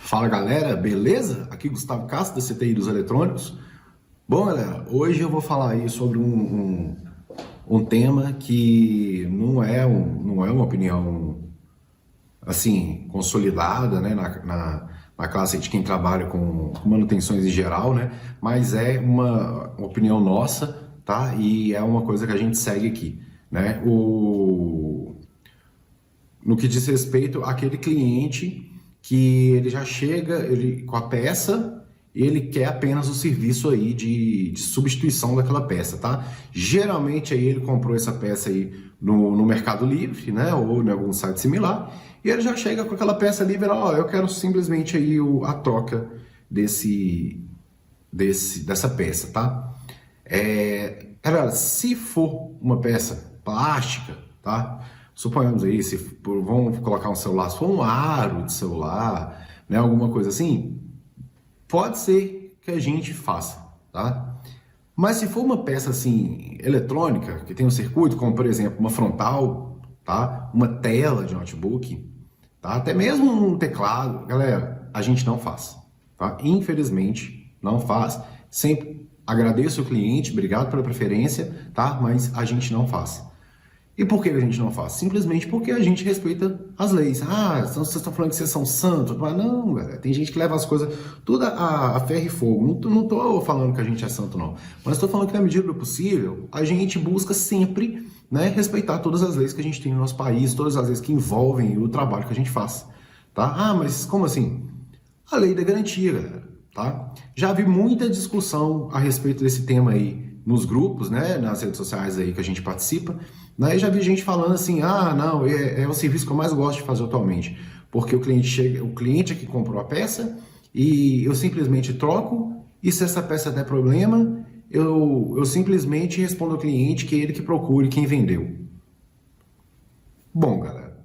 Fala galera, beleza? Aqui Gustavo Castro da CTI dos Eletrônicos. Bom galera, hoje eu vou falar aí sobre um tema que não é uma opinião assim consolidada, né, na classe de quem trabalha com manutenções em geral, né, mas é uma opinião nossa, tá? E é uma coisa que a gente segue aqui, né? No que diz respeito àquele cliente que ele já chega com a peça e ele quer apenas o serviço aí de substituição daquela peça, tá? Geralmente aí ele comprou essa peça aí no Mercado Livre, né? Ou em algum site similar, e ele já chega com aquela peça ali e fala, ó, eu quero simplesmente aí a troca dessa peça, tá? Galera, se for uma peça plástica, tá? Suponhamos aí, vamos colocar um celular, se for um aro de celular, né, alguma coisa assim, pode ser que a gente faça, tá? Mas se for uma peça assim, eletrônica, que tem um circuito, como por exemplo, uma frontal, tá? Uma tela de notebook, tá? Até mesmo um teclado, galera, a gente não faz, tá? Infelizmente, não faz. Sempre agradeço o cliente, obrigado pela preferência, tá? Mas a gente não faz. E por que a gente não faz? Simplesmente porque a gente respeita as leis. Ah, vocês estão falando que vocês são santos. Mas não, galera. Tem gente que leva as coisas tudo a ferro e fogo. Não estou falando que a gente é santo, não. Mas estou falando que na medida do possível, a gente busca sempre, né, respeitar todas as leis que a gente tem no nosso país, todas as leis que envolvem o trabalho que a gente faz. Tá? Ah, mas como assim? A lei da garantia, galera. Tá? Já vi muita discussão a respeito desse tema aí nos grupos, né, nas redes sociais aí que a gente participa, né, e já vi gente falando assim, ah, não, é o serviço que eu mais gosto de fazer atualmente, porque o cliente é que comprou a peça e eu simplesmente troco, e se essa peça der problema, eu simplesmente respondo ao cliente que é ele que procure quem vendeu. Bom, galera,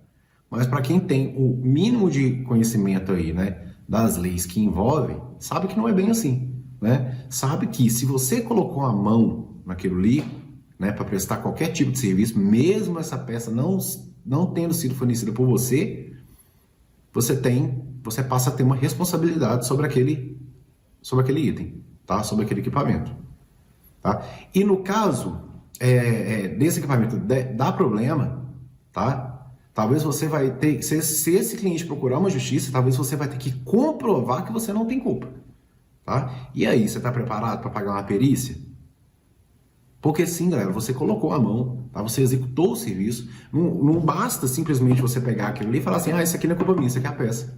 mas para quem tem o mínimo de conhecimento aí, né, das leis que envolvem, sabe que não é bem assim. Né? Sabe que se você colocou a mão naquilo ali, né, para prestar qualquer tipo de serviço, mesmo essa peça não tendo sido fornecida por você, você passa a ter uma responsabilidade sobre aquele item, tá? Sobre aquele equipamento. Tá? E no caso desse equipamento dá problema, tá? Talvez você vai ter, se esse cliente procurar uma justiça, talvez você vai ter que comprovar que você não tem culpa. Tá? E aí, você está preparado para pagar uma perícia? Porque sim, galera, você colocou a mão, tá? Você executou o serviço, não basta simplesmente você pegar aquilo ali e falar assim, ah, isso aqui não é culpa minha, isso aqui é a peça.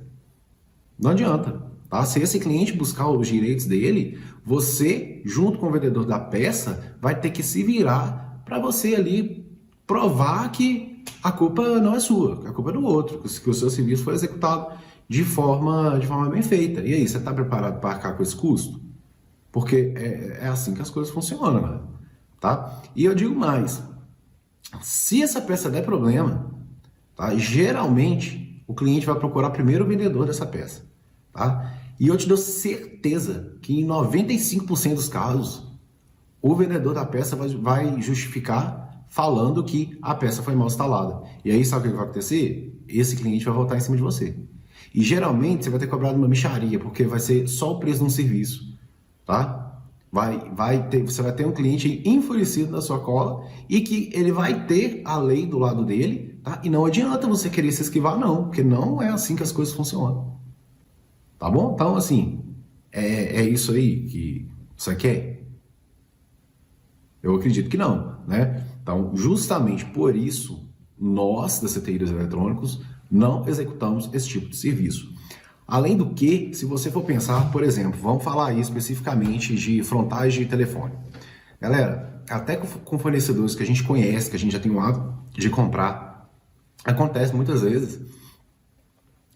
Não adianta, tá? Se esse cliente buscar os direitos dele, você, junto com o vendedor da peça, vai ter que se virar para você ali provar que a culpa não é sua, a culpa é do outro, que o seu serviço foi executado de forma bem feita. E aí, você está preparado para arcar com esse custo? Porque é assim que as coisas funcionam, né? Tá? E eu digo mais, se essa peça der problema, tá? Geralmente o cliente vai procurar primeiro o vendedor dessa peça. Tá? E eu te dou certeza que em 95% dos casos, o vendedor da peça vai justificar falando que a peça foi mal instalada. E aí, sabe o que vai acontecer? Esse cliente vai voltar em cima de você. E geralmente você vai ter cobrado uma mixaria, porque vai ser só o preço de um serviço, tá? Você vai ter um cliente enfurecido na sua cola e que ele vai ter a lei do lado dele, tá? E não adianta você querer se esquivar, não, porque não é assim que as coisas funcionam. Tá bom? Então, assim, é isso aí que você quer? Eu acredito que não, né? Então, justamente por isso, nós da CTI dos Eletrônicos não executamos esse tipo de serviço. Além do que, se você for pensar, por exemplo, vamos falar aí especificamente de frontais de telefone. Galera, até com fornecedores que a gente conhece, que a gente já tem o hábito de comprar, acontece muitas vezes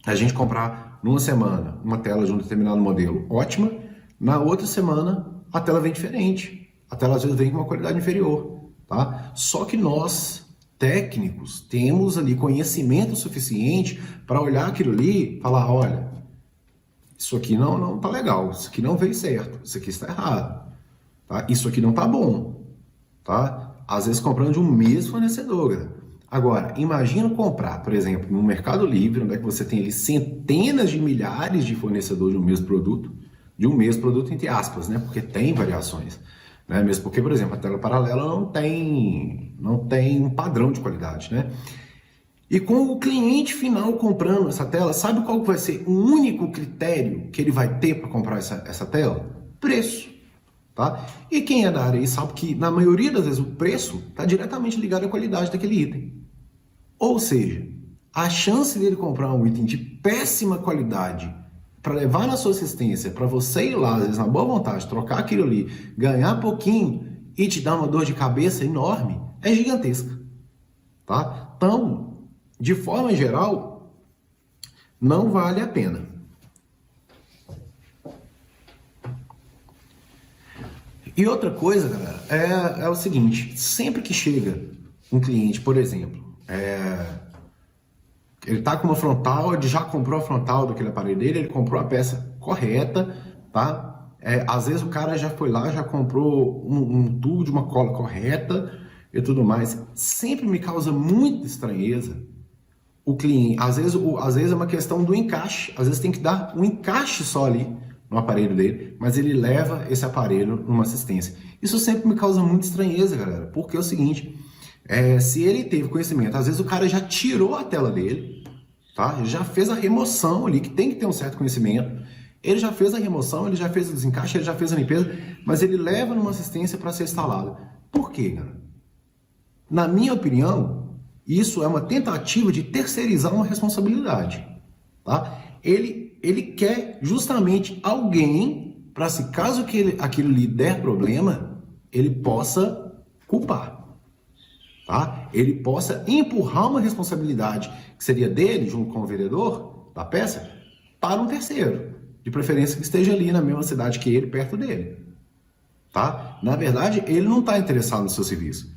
a gente comprar numa semana uma tela de um determinado modelo ótima, na outra semana a tela vem diferente. A tela às vezes vem com uma qualidade inferior, tá? Só que nós, técnicos, temos ali conhecimento suficiente para olhar aquilo ali e falar, olha, isso aqui não tá legal, isso aqui não veio certo, isso aqui está errado, tá? Isso aqui não tá bom, tá? Às vezes comprando de um mesmo fornecedor, galera. Agora, imagina comprar, por exemplo, no Mercado Livre, onde é que você tem ali centenas de milhares de fornecedores de um mesmo produto entre aspas, né? Porque tem variações, né? Mesmo porque, por exemplo, a tela paralela não tem um padrão de qualidade, né? E com o cliente final comprando essa tela, sabe qual vai ser o único critério que ele vai ter para comprar essa tela? Preço. Tá? E quem é da área aí sabe que, na maioria das vezes, o preço está diretamente ligado à qualidade daquele item. Ou seja, a chance dele comprar um item de péssima qualidade para levar na sua assistência, para você ir lá, às vezes, na boa vontade, trocar aquilo ali, ganhar pouquinho e te dar uma dor de cabeça enorme, é gigantesca. Tá? Então, de forma geral, não vale a pena. E outra coisa, galera, é o seguinte, sempre que chega um cliente, por exemplo, ele tá com uma frontal, ele já comprou a frontal daquele aparelho dele, ele comprou a peça correta, tá? Às vezes o cara já foi lá, já comprou um tubo de uma cola correta e tudo mais. Sempre me causa muita estranheza o cliente. Às vezes é uma questão do encaixe, às vezes tem que dar um encaixe só ali no aparelho dele, mas ele leva esse aparelho numa assistência. Isso sempre me causa muita estranheza, galera, porque é o seguinte, se ele teve conhecimento, às vezes o cara já tirou a tela dele, tá? Ele já fez a remoção ali, que tem que ter um certo conhecimento, ele já fez a remoção, ele já fez o desencaixe, ele já fez a limpeza, mas ele leva numa assistência para ser instalada. Por quê, galera? Na minha opinião, isso é uma tentativa de terceirizar uma responsabilidade, tá? Ele quer justamente alguém para, se caso aquilo lhe der problema, ele possa culpar, tá? Ele possa empurrar uma responsabilidade que seria dele, junto com o vendedor da peça, para um terceiro, de preferência que esteja ali na mesma cidade que ele, perto dele, tá? Na verdade, ele não está interessado no seu serviço.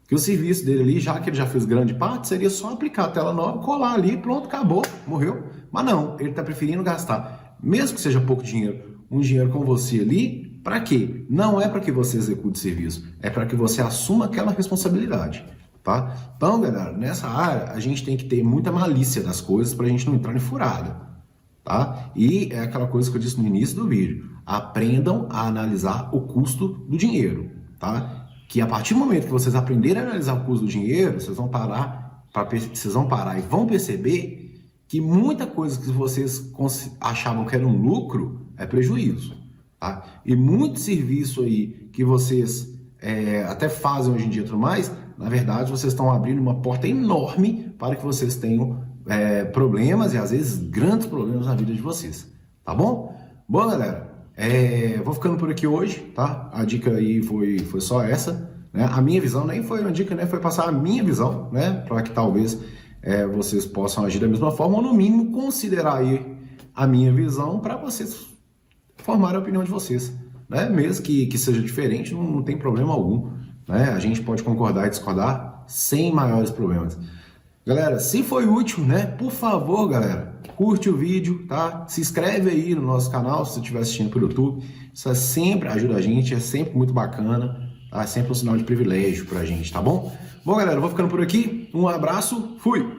Que o serviço dele ali, já que ele já fez grande parte, seria só aplicar a tela nova, colar ali, pronto, acabou, morreu. Mas não, ele está preferindo gastar, mesmo que seja pouco dinheiro, um dinheiro com você ali, para quê? Não é para que você execute o serviço, é para que você assuma aquela responsabilidade, tá? Então, galera, nessa área, a gente tem que ter muita malícia das coisas para a gente não entrar em furada, tá? E é aquela coisa que eu disse no início do vídeo, aprendam a analisar o custo do dinheiro, tá? Que a partir do momento que vocês aprenderem a analisar o custo do dinheiro, vocês vão parar e vão perceber que muita coisa que vocês achavam que era um lucro é prejuízo, tá? E muito serviço aí que vocês até fazem hoje em dia e tudo mais, na verdade vocês estão abrindo uma porta enorme para que vocês tenham problemas e às vezes grandes problemas na vida de vocês, tá bom? Bom, galera, vou ficando por aqui hoje, tá? A dica aí foi só essa, né? A minha visão nem foi uma dica, né? Foi passar a minha visão, né? Para que talvez vocês possam agir da mesma forma, ou no mínimo considerar aí a minha visão para vocês formarem a opinião de vocês, né? Mesmo que seja diferente, não tem problema algum, né? A gente pode concordar e discordar sem maiores problemas. Galera, se foi útil, né? Por favor, galera, curte o vídeo, tá? Se inscreve aí no nosso canal se você estiver assistindo pelo YouTube. Isso sempre ajuda a gente, é sempre muito bacana, tá? É sempre um sinal de privilégio pra gente, tá bom? Bom, galera, eu vou ficando por aqui. Um abraço, fui!